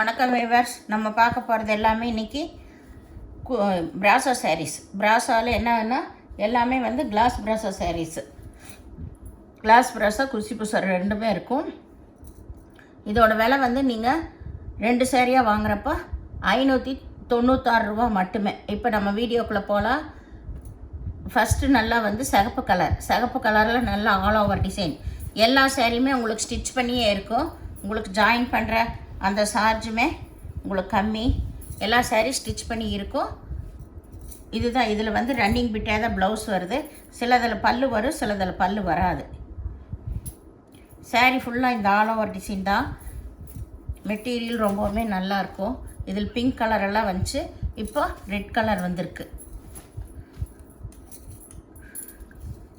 வணக்கம் வியூவர்ஸ். நம்ம பார்க்க போகிறது எல்லாமே இன்றைக்கி பிராசோ சாரீஸ். பிராசோவில் என்னன்னா எல்லாமே வந்து glass brasso sarees. Glass brasso குச்சி பூசர் ரெண்டுமே இருக்கும். இதோட விலை வந்து நீங்கள் 2 சாரியாக வாங்குறப்போ 596 ரூபா மட்டுமே. இப்போ நம்ம வீடியோக்குள்ளே போகலாம். ஃபஸ்ட்டு நல்லா வந்து சிகப்பு கலரில் நல்லா ஆல் ஓவர் டிசைன். எல்லா சாரியுமே உங்களுக்கு ஸ்டிச் பண்ணியே இருக்கும். உங்களுக்கு ஜாயின் பண்ணுற அந்த சார்ஜுமே உங்களுக்கு கம்மி. எல்லா சாரீ ஸ்டிச் பண்ணி இருக்கும். இதுதான் இதில் வந்து ரன்னிங் பிட்டே தான் ப்ளவுஸ் வருது. சிலதில் பல்லு வரும், சிலதில் பல்லு வராது. சாரீ ஃபுல்லாக இந்த ஆல் ஓவர் டிசைன் தான். மெட்டீரியல் ரொம்பவுமே நல்லாயிருக்கும். இதில் பிங்க் கலரெல்லாம் வந்துச்சு. இப்போ ரெட் கலர் வந்திருக்கு.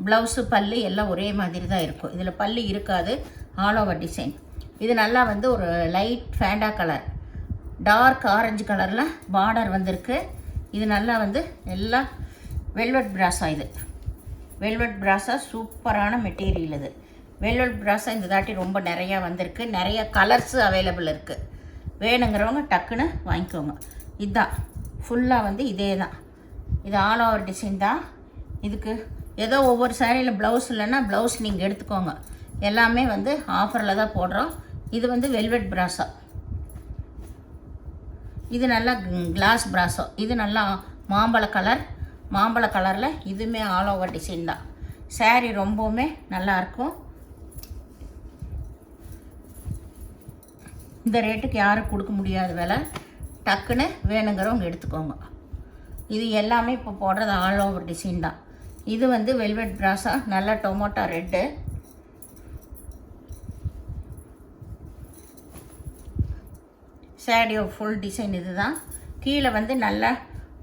ப்ளவுஸு பல்லு எல்லாம் ஒரே மாதிரி தான் இருக்கும். இதில் பல்லு இருக்காது. All over design. இது நல்லா வந்து ஒரு light Fanta colour, dark orange கலரில் பார்டர் வந்திருக்கு. இது நல்லா வந்து எல்லாம் வெல்வெட் பிராஸா. இது வெல்வெட் பிராஸா சூப்பரான மெட்டீரியல். இது வெல்வெட் பிராஸா இந்த தாட்டி ரொம்ப நிறையா வந்திருக்கு. நிறைய கலர்ஸு அவைலபிள் இருக்குது. வேணுங்கிறவங்க டக்குன்னு வாங்கிக்கோங்க. இதுதான் ஃபுல்லாக வந்து இதே தான். இது ஆல் ஓவர் டிசைன் தான். இதுக்கு ஏதோ ஒவ்வொரு சாரியில் ப்ளவுஸ் இல்லைன்னா ப்ளவுஸ் நீங்கள் எடுத்துக்கோங்க. எல்லாமே வந்து ஆஃபரில் தான் போடுறோம். இது வந்து வெல்வெட் பிராஸோ. இது நல்லா கிளாஸ் பிராஸோ. இது நல்லா மாம்பழ கலரில் இதுவுமே ஆல் ஓவர் டிசைன் தான். சாரீ ரொம்பவுமே நல்லாயிருக்கும். இந்த ரேட்டுக்கு யாரும் கொடுக்க முடியாத விலை. டக்குன்னு வேணுங்கிறவங்க எடுத்துக்கோங்க. இது எல்லாமே இப்போ போடுறது ஆல் ஓவர் டிசைன் தான். இது வந்து வெல்வெட் பிராஸா, நல்லா டொமேட்டோ ரெட்டு. சாரியோட ஃபுல் டிசைன் இது தான். கீழே வந்து நல்லா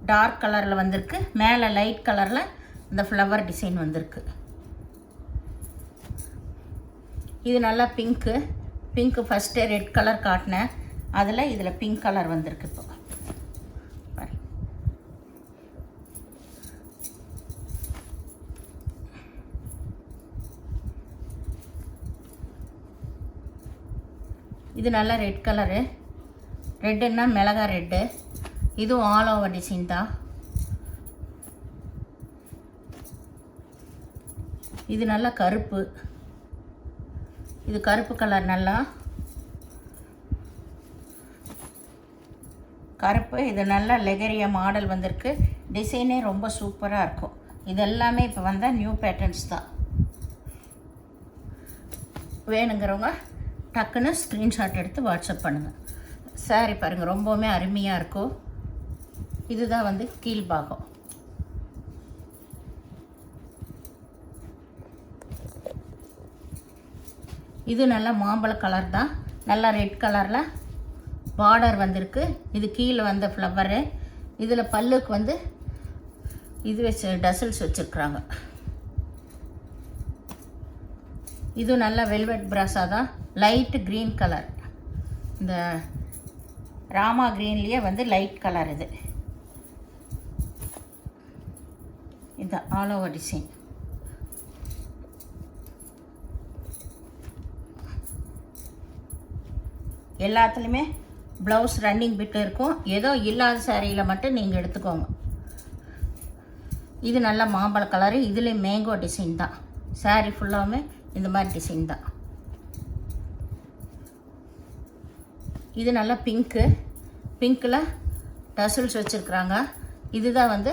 டார்க் கலரில் வந்திருக்கு. மேலே லைட் கலரில் இந்த ஃப்ளவர் டிசைன் வந்திருக்கு. இது நல்லா பிங்க்கு ஃபஸ்ட்டு ரெட் கலர் காட்டினேன். இதில் பிங்க் கலர் வந்திருக்கு. இப்போ இது நல்லா ரெட் கலரு. ரெட்டுன்னா மிளகா ரெட்டு. இதுவும் ஆல் ஓவர் டிசைன் தான். இது நல்லா கருப்பு. இது கருப்பு கலர், நல்லா கருப்பு. இது நல்லா லெகரியா மாடல் வந்திருக்கு. டிசைனே ரொம்ப சூப்பராக இருக்கும். இது எல்லாமே இப்போ வந்த நியூ பேட்டர்ன்ஸ் தான். வேணுங்கிறவங்க டக்குன்னு ஸ்க்ரீன்ஷாட் எடுத்து வாட்ஸ்அப் பண்ணுங்கள். சாரி பாருங்கள், ரொம்பவுமே அருமையாக இருக்கும். இதுதான் வந்து கீழ்பாகம். இது நல்லா மாம்பழ கலர் தான். நல்லா ரெட் கலரில் பார்டர் வந்திருக்கு. இது கீழே வந்த ஃப்ளவரு. இதில் பல்லுக்கு வந்து இது வச்சு டசல்ஸ் வச்சுருக்குறாங்க. இது நல்லா வெல்வெட் பிராஸா தான். Light green colour. இந்த ராமா க்ரீன்லேயே வந்து லைட் கலர். இது ஆல் ஓவர் டிசைன். எல்லாத்துலேயுமே ப்ளவுஸ் ரன்னிங் பிட்டு இருக்கும். ஏதோ இல்லாத சாரியில் மட்டும் நீங்கள் எடுத்துக்கோங்க. இது நல்ல மாம்பழ கலரு. இதுலேயும் மேங்கோ டிசைன் தான். சாரி ஃபுல்லாமே இந்த மாதிரி டிசைன் தான். இது நல்லா பிங்க்கில் டசல்ஸ் வச்சுருக்குறாங்க. இதுதான் வந்து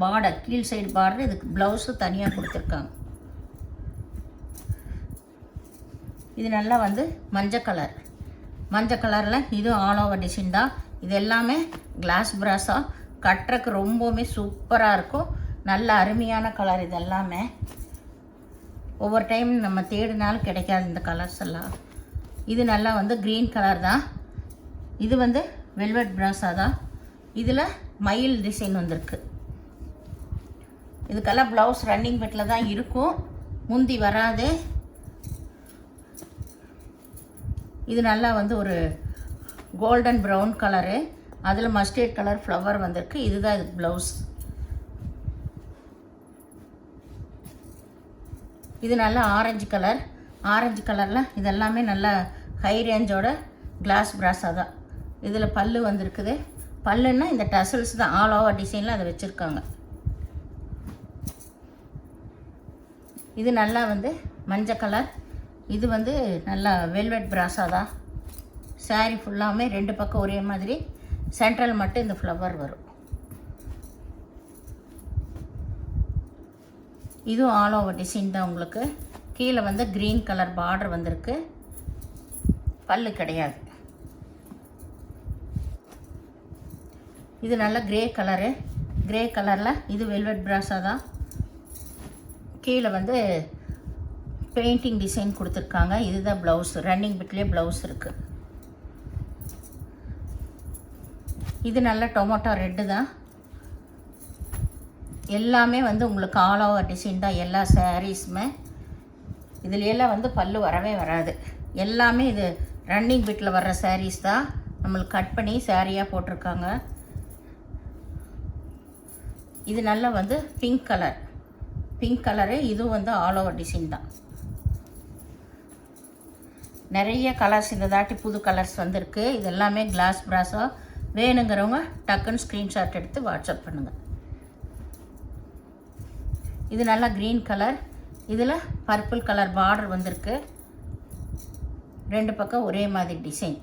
பார்டர், கீழ் சைடு பார்டர். இதுக்கு ப்ளவுஸு தனியாக கொடுத்துருக்காங்க. இது நல்லா வந்து மஞ்சள் கலரில் இதுவும் ஆல் ஓவர் டிசைன் தான். இது எல்லாமே கிளாஸ் பிராஸா. கட்டுறக்கு ரொம்பவுமே சூப்பராக இருக்கும். நல்ல அருமையான கலர். இது எல்லாமே ஒவ்வொரு டைம் நம்ம தேடினாலும் கிடைக்காது இந்த கலர்ஸ் எல்லாம். இது நல்லா வந்து க்ரீன் கலர் தான். இது வந்து வெல்வெட் பிராஸா தான். இதில் மயில் டிசைன் வந்திருக்கு. இதுக்கெல்லாம் ப்ளவுஸ் ரன்னிங் பெட்டில் தான் இருக்கும், முந்தி வராது. இது நல்லா வந்து ஒரு கோல்டன் ப்ரௌன் கலரு. அதில் மஸ்டர்ட் கலர் ஃப்ளவர் வந்திருக்கு. இதுதான் இதுக்கு ப்ளவுஸ். இது நல்லா ஆரஞ்சு கலரில் இதெல்லாமே நல்லா ஹை ரேஞ்சோட கிளாஸ் பிராஸா தான். இதில் பல்லு வந்திருக்குது. பல்லுன்னா இந்த டசல்ஸ் தான், ஆல் ஓவர் டிசைனில் அதை வச்சுருக்காங்க. இது நல்லா வந்து மஞ்சள் கலர். இது வந்து நல்லா வெல்வெட் பிராஸா தான். சாரீ ஃபுல்லாமே 2 பக்கம் ஒரே மாதிரி, சென்ட்ரல் மட்டும் இந்த ஃப்ளவர் வரும். இதுவும் ஆல் ஓவர் டிசைன் தான். உங்களுக்கு கீழே வந்து க்ரீன் கலர் பார்டர் வந்திருக்கு. பல்லு கிடையாது. இது நல்ல கிரே கலரு. கிரே கலரில் இது வெல்வெட் பிராஸா தான். கீழே வந்து பெயிண்டிங் டிசைன் கொடுத்துருக்காங்க. இதுதான் ப்ளவுஸ். ரன்னிங் பிட்லேயே ப்ளவுஸ் இருக்குது. இது நல்ல டொமேட்டோ ரெட்டு தான். எல்லாமே வந்து உங்களுக்கு ஆல் ஓவர் டிசைன் தான் எல்லா சாரீஸுமே. இதில் எல்லாம் வந்து பல்லு வரவே வராது. எல்லாமே இது ரன்னிங் பிட்டில் வர்ற சாரீஸ் தான் நம்மளுக்கு கட் பண்ணி சாரியாக போட்டிருக்காங்க. இது நல்லா வந்து பிங்க் கலர். Pink colour. இதுவும் வந்து ஆல் ஓவர் டிசைன் தான். நிறைய கலர்ஸ் இந்த தாட்டி புது கலர்ஸ் வந்திருக்கு. இது எல்லாமே கிளாஸ் பிராஸா. வேணுங்கிறவங்க டக்குன்னு ஸ்க்ரீன்ஷாட் எடுத்து வாட்ஸ்அப் பண்ணுங்கள். இது நல்லா க்ரீன் கலர். இதில் பர்பிள் கலர் பார்டர் வந்திருக்கு. 2 பக்கம் ஒரே மாதிரி டிசைன்.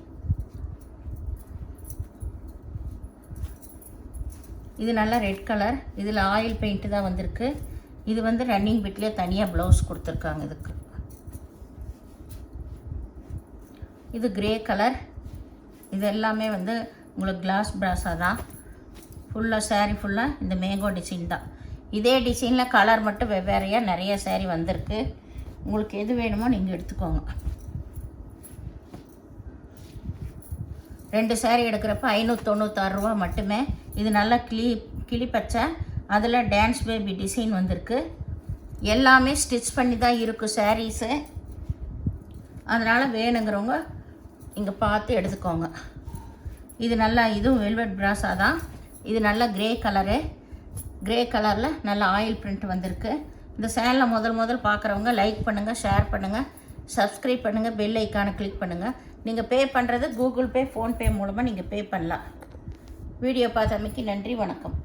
இது நல்லா ரெட் கலர். இதில் ஆயில் பெயிண்ட்டு தான் வந்திருக்கு. இது வந்து ரன்னிங் பிட்லேயே தனியாக ப்ளவுஸ் கொடுத்துருக்காங்க இதுக்கு. இது கிரே கலர். இது எல்லாமே வந்து உங்களுக்கு கிளாஸ் பிராஸா தான். ஃபுல்லாக சாரீ ஃபுல்லாக இந்த மேங்கோ டிசைன் தான். இதே டிசைனில் கலர் மட்டும் வெவ்வேறையாக நிறைய சாரீ வந்திருக்கு. உங்களுக்கு எது வேணுமோ நீங்கள் எடுத்துக்கோங்க. 2 சாரீ எடுக்கிறப்ப 596 ரூபா மட்டுமே. இது நல்லா கிளி பச்சை. அதில் டான்ஸ் பேபி டிசைன் வந்திருக்கு. எல்லாமே ஸ்டிச் பண்ணி தான் இருக்கும் சாரீஸு. அதனால் வேணுங்கிறவங்க இங்கே பார்த்து எடுத்துக்கோங்க. இது நல்லா, இதுவும் வெல்வெட் பிராஸா தான். இது நல்லா கிரே கலரு. கிரே கலரில் நல்ல ஆயில் பிரிண்ட் வந்திருக்கு. இந்த சேனலை முதல் பார்க்குறவங்க லைக் பண்ணுங்கள், ஷேர் பண்ணுங்கள், சப்ஸ்கிரைப் பண்ணுங்கள், பெல் ஐக்கானை கிளிக் பண்ணுங்கள். நீங்கள் பே பண்ணுறது கூகுள் பே, ஃபோன்பே மூலமாக நீங்கள் பே பண்ணலாம். வீடியோ பார்த்தமைக்கு நன்றி. வணக்கம்.